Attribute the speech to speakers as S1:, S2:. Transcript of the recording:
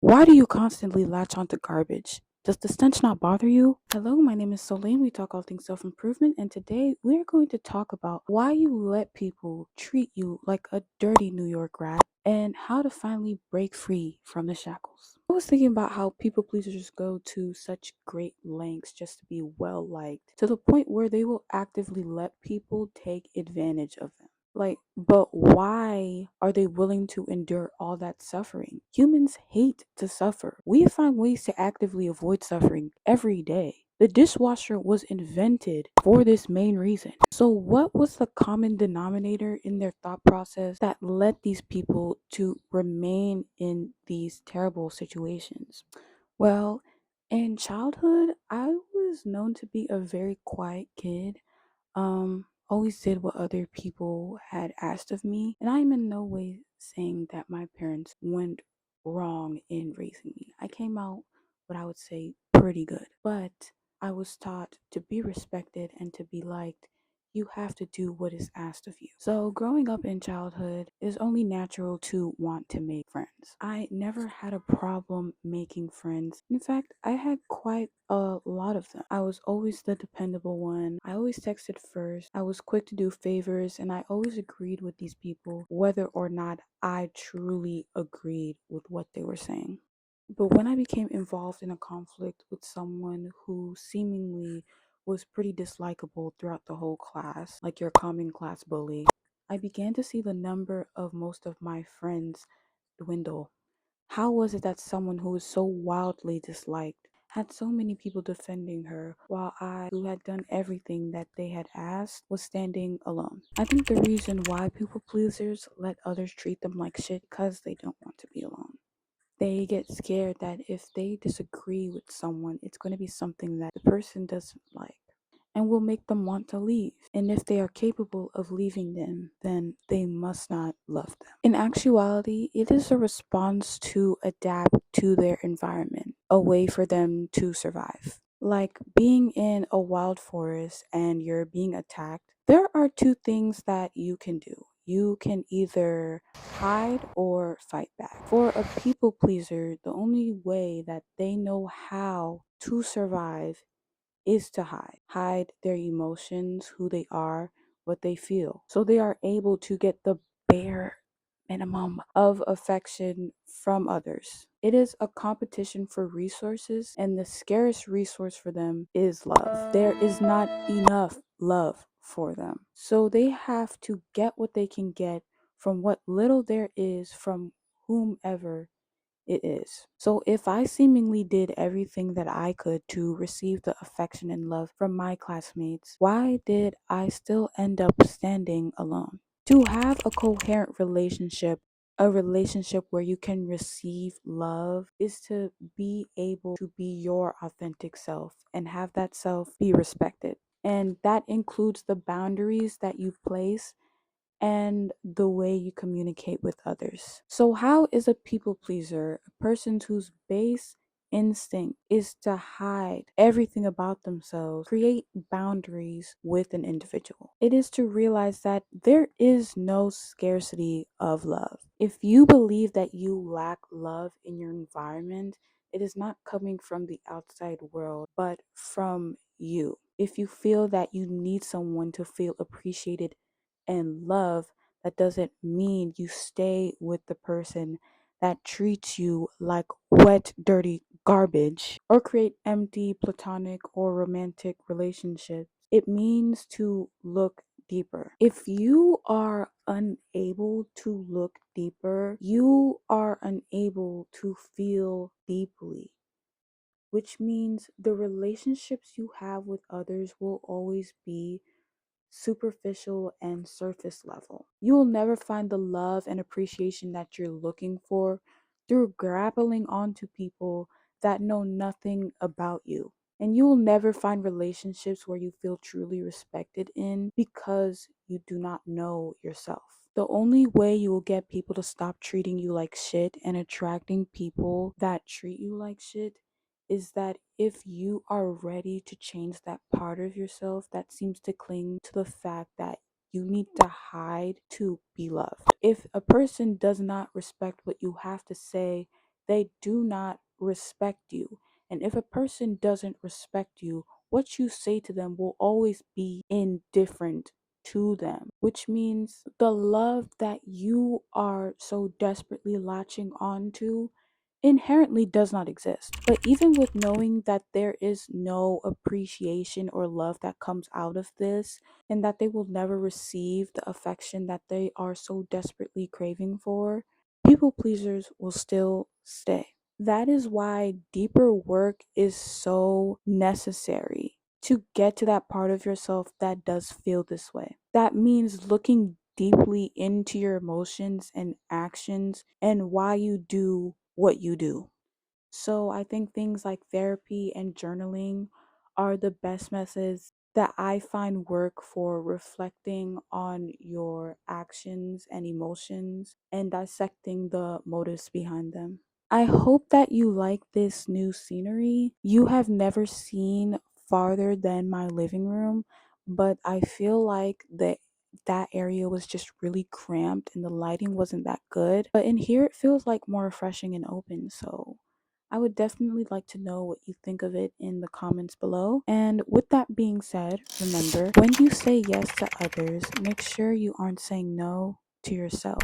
S1: Why do you constantly latch onto garbage? Does the stench not bother you? Hello, my name is Solane. We talk all things self improvement, and today we're going to talk about why you let people treat you like a dirty New York rat and how to finally break free from the shackles. I was thinking about how people pleasers go to such great lengths just to be well liked, to the point where they will actively let people take advantage of them. But why are they willing to endure all that suffering? Humans hate to suffer. We find ways to actively avoid suffering every day. The dishwasher was invented for this main reason. So, what was the common denominator in their thought process that led these people to remain in these terrible situations? Well, in childhood, I was known to be a very quiet kid. Always did what other people had asked of me, and I'm in no way saying that my parents went wrong in raising me. I came out what I would say pretty good, but I was taught to be respected and to be liked. You have to do what is asked of you. So, growing up in childhood is only natural to want to make friends. I never had a problem making friends. In fact, I had quite a lot of them. I was always the dependable one. I always texted first. I was quick to do favors, and I always agreed with these people, whether or not I truly agreed with what they were saying. But when I became involved in a conflict with someone who seemingly was pretty dislikable throughout the whole class, like your common class bully, I began to see the number of most of my friends dwindle. How was it that someone who was so wildly disliked had so many people defending her while I, who had done everything that they had asked, was standing alone? I think the reason why people pleasers let others treat them like shit because they don't want to be alone. They get scared that if they disagree with someone, it's going to be something that the person doesn't like and will make them want to leave. And if they are capable of leaving them, then they must not love them. In actuality, it is a response to adapt to their environment, a way for them to survive. Like being in a wild forest and you're being attacked, there are two things that you can do. You can either hide or fight back. For a people pleaser, the only way that they know how to survive is to hide their emotions, who they are, what they feel. So they are able to get the bare minimum of affection from others. It is a competition for resources, and the scarce resource for them is love. There is not enough love for them. So they have to get what they can get from what little there is from whomever it is. So if I seemingly did everything that I could to receive the affection and love from my classmates, why did I still end up standing alone? To have a coherent relationship, a relationship where you can receive love, is to be able to be your authentic self and have that self be respected. And that includes the boundaries that you place and the way you communicate with others. So, how is a people pleaser a person whose base instinct is to hide everything about themselves, create boundaries with an individual? It is to realize that there is no scarcity of love. If you believe that you lack love in your environment, it is not coming from the outside world, but from you. If you feel that you need someone to feel appreciated and love, that doesn't mean you stay with the person that treats you like wet, dirty garbage or create empty platonic or romantic relationships. It means to look deeper. If you are unable to look deeper, you are unable to feel deeply, which means the relationships you have with others will always be superficial and surface level. You will never find the love and appreciation that you're looking for through grappling onto people that know nothing about you. And you will never find relationships where you feel truly respected in because you do not know yourself. The only way you will get people to stop treating you like shit and attracting people that treat you like shit is that if you are ready to change that part of yourself that seems to cling to the fact that you need to hide to be loved. If a person does not respect what you have to say, they do not respect you. And if a person doesn't respect you, what you say to them will always be indifferent to them, which means the love that you are so desperately latching onto inherently does not exist. But even with knowing that there is no appreciation or love that comes out of this, and that they will never receive the affection that they are so desperately craving for, people pleasers will still stay. That is why deeper work is so necessary to get to that part of yourself that does feel this way. That means looking deeply into your emotions and actions and why you do what you do. So I think things like therapy and journaling are the best methods that I find work for reflecting on your actions and emotions and dissecting the motives behind them. I hope that you like this new scenery. You have never seen farther than my living room, but I feel like that area was just really cramped and the lighting wasn't that good. But in here it feels like more refreshing and open, so I would definitely like to know what you think of it in the comments below. And with that being said, remember, when you say yes to others, make sure you aren't saying no to yourself.